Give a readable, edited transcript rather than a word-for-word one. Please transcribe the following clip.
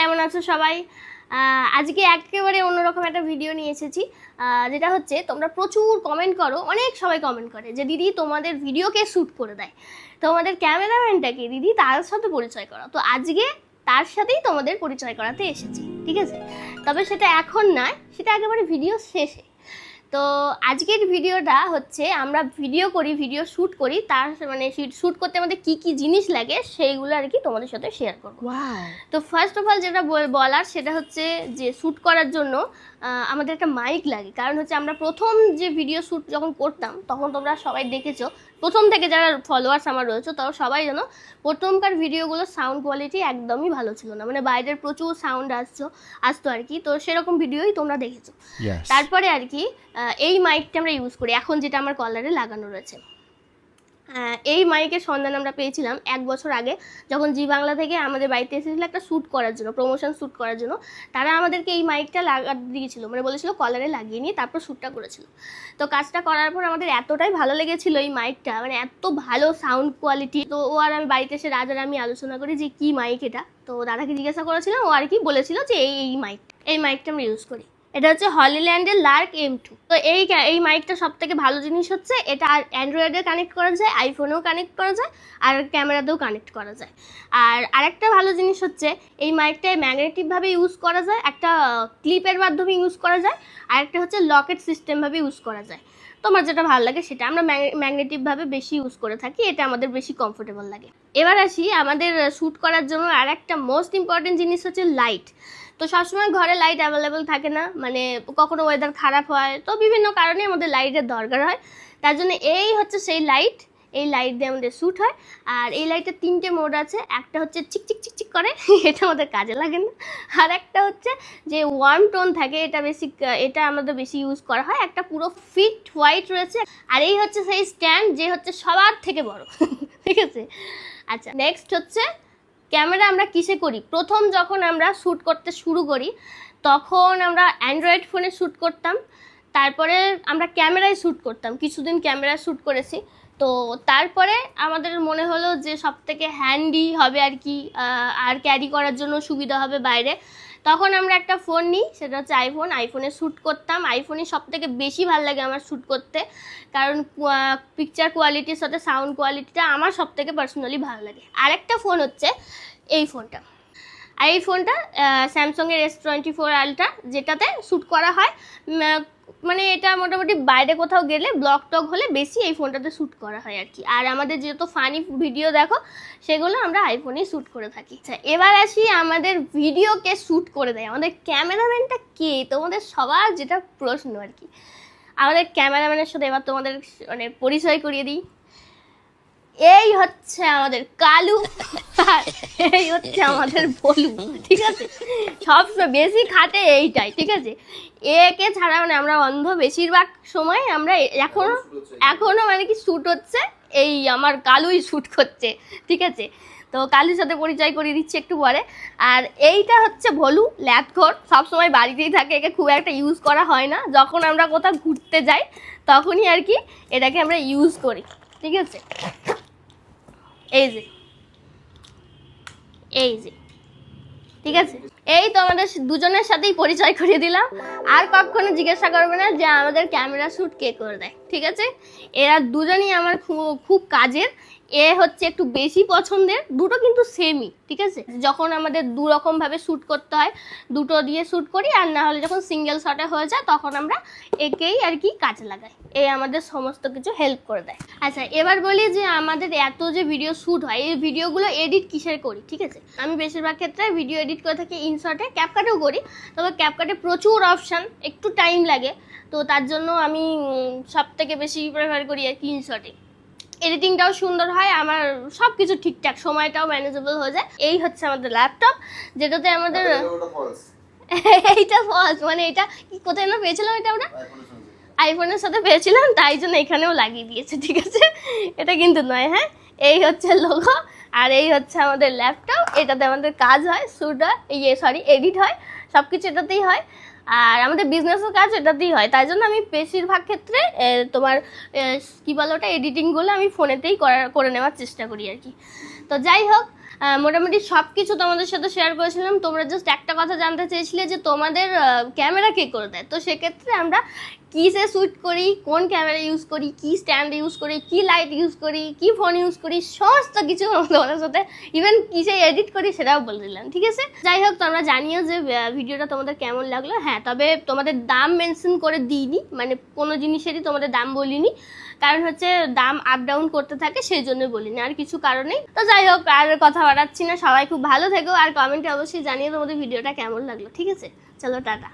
কেমন আছো সবাই? আজকে একেবারে অন্যরকম একটা ভিডিও নিয়ে এসেছি, যেটা হচ্ছে তোমরা প্রচুর কমেন্ট করো, অনেক সবাই কমেন্ট করে যে দিদি তোমাদের ভিডিওকে শ্যুট করে দেয়, তোমাদের ক্যামেরাম্যানটাকে দিদি তার সাথে পরিচয় করো। তো আজকে তার সাথেই তোমাদের পরিচয় করাতে এসেছি, ঠিক আছে? তবে সেটা এখন নয়, সেটা একেবারে ভিডিও শেষে। তো আজকের ভিডিওটা হচ্ছে আমরা ভিডিও করি, ভিডিও শ্যুট করি, তার মানে শ্যুট করতে আমাদের কী কী জিনিস লাগে সেইগুলো আর কি তোমাদের সাথে শেয়ার করবো। তো ফার্স্ট অফ অল যেটা বলার সেটা হচ্ছে যে শ্যুট করার জন্য আমাদের একটা মাইক লাগে। কারণ হচ্ছে আমরা প্রথম যে ভিডিও শ্যুট যখন করতাম তখন তোমরা সবাই দেখেছো, প্রথম থেকে যারা ফলোয়ার্স আমার রয়েছে তাও সবাই জানো প্রথমকার ভিডিওগুলো সাউন্ড কোয়ালিটি একদমই ভালো ছিল না, মানে বাইরের প্রচুর সাউন্ড আসতো আর কি। তো সেরকম ভিডিওই তোমরা দেখেছো। তারপরে আর কি এই মাইকটা আমরা ইউজ করি এখন, যেটা আমার কলারে লাগানো রয়েছে। এই মাইকের সন্ধান আমরা পেয়েছিলাম 1 বছর আগে, যখন জি বাংলা থেকে আমাদের বাড়িতে এসেছিলো একটা শ্যুট করার জন্য, প্রমোশন শ্যুট করার জন্য। তারা আমাদেরকে এই মাইকটা দিয়েছিল, মানে বলেছিল কলারে লাগিয়ে নিয়ে তারপর শ্যুটটা করেছিল। তো কাজটা করার পর আমাদের এতটাই ভালো লেগেছিলো এই মাইকটা, মানে এত ভালো সাউন্ড কোয়ালিটি। তো ও আর আমি বাড়িতে এসে রাজার আমি আলোচনা করি যে কী মাইক এটা। তো দাদাকে জিজ্ঞাসা করেছিলাম, ও আর কি বলেছিল যে এই মাইকটা আমরা ইউজ করি। এটা হচ্ছে হলিল্যান্ডের লার্ক M2। তো এই মাইকটা সব থেকে ভালো জিনিস হচ্ছে এটা অ্যান্ড্রয়েডে কানেক্ট করা যায়, আইফোনেও কানেক্ট করা যায়, আর ক্যামেরাতেও কানেক্ট করা যায়। আর আরেকটা ভালো জিনিস হচ্ছে এই মাইকটায় ম্যাগনেটিকভাবে ইউজ করা যায়, একটা ক্লিপের মাধ্যমে ইউজ করা যায়, আর একটা হচ্ছে লকেট সিস্টেমভাবে ইউজ করা যায়। তোমার যেটা ভালো লাগে সেটা। আমরা ম্যাগনেটিকভাবে বেশি ইউজ করে থাকি, এটা আমাদের বেশি কমফোর্টেবল লাগে। এবার আসি আমাদের শ্যুট করার জন্য আর একটা মোস্ট ইম্পর্টেন্ট জিনিস হচ্ছে লাইট। তো সবসময় ঘরে লাইট অ্যাভেলেবেল থাকে না, মানে কখনো ওয়েদার খারাপ হয়, তো বিভিন্ন কারণে আমাদের লাইটের দরকার হয়। তার জন্য এই হচ্ছে সেই লাইট, এই লাইট দিয়ে আমাদের শ্যুট হয়। আর এই লাইটের 3টে মোড আছে। একটা হচ্ছে চিকচিক চিকচিক করে, এটা আমাদের কাজে লাগে না। আর একটা হচ্ছে যে ওয়ার্ম টোন থাকে, এটা আমাদের বেশি ইউজ করা হয়। একটা পুরো ফিট হোয়াইট রয়েছে। আর এই হচ্ছে সেই স্ট্যান্ড, যে হচ্ছে সবার থেকে বড়, ঠিক আছে? আচ্ছা, নেক্সট হচ্ছে ক্যামেরা আমরা কিসে করি। প্রথম যখন আমরা শ্যুট করতে শুরু করি তখন আমরা অ্যান্ড্রয়েড ফোনে শ্যুট করতাম, তারপরে আমরা ক্যামেরায় শ্যুট করতাম, কিছুদিন ক্যামেরায় শ্যুট করেছি। তো তারপরে আমাদের মনে হলো যে সব থেকে হ্যান্ডি হবে আর কি, আর ক্যারি করার জন্য সুবিধা হবে বাইরে। তখন আমরা একটা ফোন নিই, সেটা হচ্ছে আইফোনে শ্যুট করতাম। আইফোনই সব থেকে বেশি ভালো লাগে আমার শ্যুট করতে, কারণ পিকচার কোয়ালিটির সাথে সাউন্ড কোয়ালিটিটা আমার সব থেকে পার্সোনালি ভালো লাগে। আরেকটা ফোন হচ্ছে এই ফোনটা, আর এই ফোনটা স্যামসাংয়ের S24 আলট্রা, যেটাতে শ্যুট করা হয়। মানে এটা মোটামুটি বাইরে কোথাও গেলে ব্লগ টক হলে বেশি এই ফোনটাতে শ্যুট করা হয় আর কি। আর আমাদের যেহেতু ফানি ভিডিও দেখো সেগুলো আমরা আইফোনেই শ্যুট করে থাকি। আচ্ছা, এবার আসি আমাদের ভিডিওকে শ্যুট করে দেয় আমাদের ক্যামেরাম্যানটা কে, তোমাদের সবার যেটা প্রশ্ন আর কি। আমাদের ক্যামেরাম্যানের সাথে এবার তোমাদের মানে পরিচয় করিয়ে দিই। এই হচ্ছে আমাদের কালু, আর এই হচ্ছে আমাদের বলু, ঠিক আছে? সবসময় বেশি খাটে এইটাই, ঠিক আছে? একে ছাড়া মানে আমরা অন্ধ, বেশিরভাগ সময় আমরা এখনো মানে কি শ্যুট হচ্ছে এই আমার কালুই শ্যুট করছে, ঠিক আছে? তো কালুর সাথে পরিচয় করিয়ে দিচ্ছি একটু পরে। আর এইটা হচ্ছে ভলু, ল্যাথঘর, সবসময় বাড়িতেই থাকে, একে খুব একটা ইউজ করা হয় না। যখন আমরা কোথাও ঘুরতে যাই তখনই আর কি এটাকে আমরা ইউজ করি, ঠিক আছে? এই যে ঠিক আছে, এই তো আমাদের দুজনের সাথেই পরিচয় করিয়ে দিলাম। আর কখনো জিজ্ঞাসা করবে না যে আমাদের ক্যামেরা শ্যুট কে করে দেয়, ঠিক আছে? এরা দুজনই আমার খুব কাজের। এ হচ্ছে একটু বেশি পছন্দের, দুটো কিন্তু সেমই, ঠিক আছে? যখন আমাদের দুরকমভাবে শ্যুট করতে হয় দুটো দিয়ে শ্যুট করি, আর না হলে যখন সিঙ্গেল শটে হয়ে যায় তখন আমরা একেই আর কি কাজে লাগাই। এই আমাদের সমস্ত কিছু হেল্প করে দেয়। আচ্ছা, এবার বলি যে আমাদের এত যে ভিডিও শ্যুট হয়, এই ভিডিওগুলো এডিট কিসের করি, ঠিক আছে? আমি বেশিরভাগ ক্ষেত্রে ভিডিও এডিট করে থাকি ইনশটে, ক্যাপকাটেও করি। তবে ক্যাপকাটে প্রচুর অপশান, একটু টাইম লাগে, তো তার জন্য আমি সব থেকে বেশি প্রেফার করি আর কি ইনশটে। এডিটিংটাও সুন্দর হয়, আমার সব কিছু ঠিকঠাক, সময়টাও ম্যানেজেবল হয়ে যায়। এই হচ্ছে আমাদের ল্যাপটপ, যেটাতে আমাদের এইটা ফলস, মানে এটা কি কোথায় না পেয়েছিলাম, এটা আমরা আইফোনের সাথে পেয়েছিলাম, তাই জন্য এখানেও লাগিয়ে দিয়েছে, ঠিক আছে? এটা কিন্তু নয়, হ্যাঁ। এই হচ্ছে লোগো, আর এই হচ্ছে আমাদের ল্যাপটপ। এটাতে আমাদের কাজ হয়, শ্যুট হয়, এডিট হয়, সব কিছু এটাতেই হয়। আর আমাদের বিজনেসের কাজ এটাতেই হয়, তাই জন্য আমি বেশিরভাগ ক্ষেত্রে তোমার কী বলো ওটা, এডিটিংগুলো আমি ফোনেতেই করে নেওয়ার চেষ্টা করি আর কি। তো যাই হোক, মোটামুটি সব কিছু তোমাদের সাথে শেয়ার করেছিলাম। তোমরা জাস্ট একটা কথা জানতে চেয়েছিলে যে তোমাদের ক্যামেরা কে করে দেয়। তো সেক্ষেত্রে আমরা কিসে শ্যুট করি, কোন ক্যামেরা ইউজ করি, কি স্ট্যান্ড ইউজ করি, কি লাইট ইউজ করি, কি ফোন ইউজ করি, সমস্ত কিছু তোমাদের সাথে ইভেন কিসে এডিট করি সেটাও বলে দিলাম, ঠিক আছে? যাই হোক, তোমরা জানিও যে ভিডিওটা তোমাদের কেমন লাগলো। হ্যাঁ, তবে তোমাদের দাম মেনশন করে দিইনি, মানে কোনো জিনিসেরই তোমাদের দাম বলিনি, কারণ হচ্ছে দাম আপ ডাউন করতে থাকে, সেই জন্য বলিনি, আর কিছু কারণেই। তো যাই হোক, আর কথা বাড়াচ্ছি না, সবাই খুব ভালো থেকো, আর কমেন্টে অবশ্যই জানিয়ে তোমাদের ভিডিওটা কেমন লাগলো, ঠিক আছে? চলো, টাটা।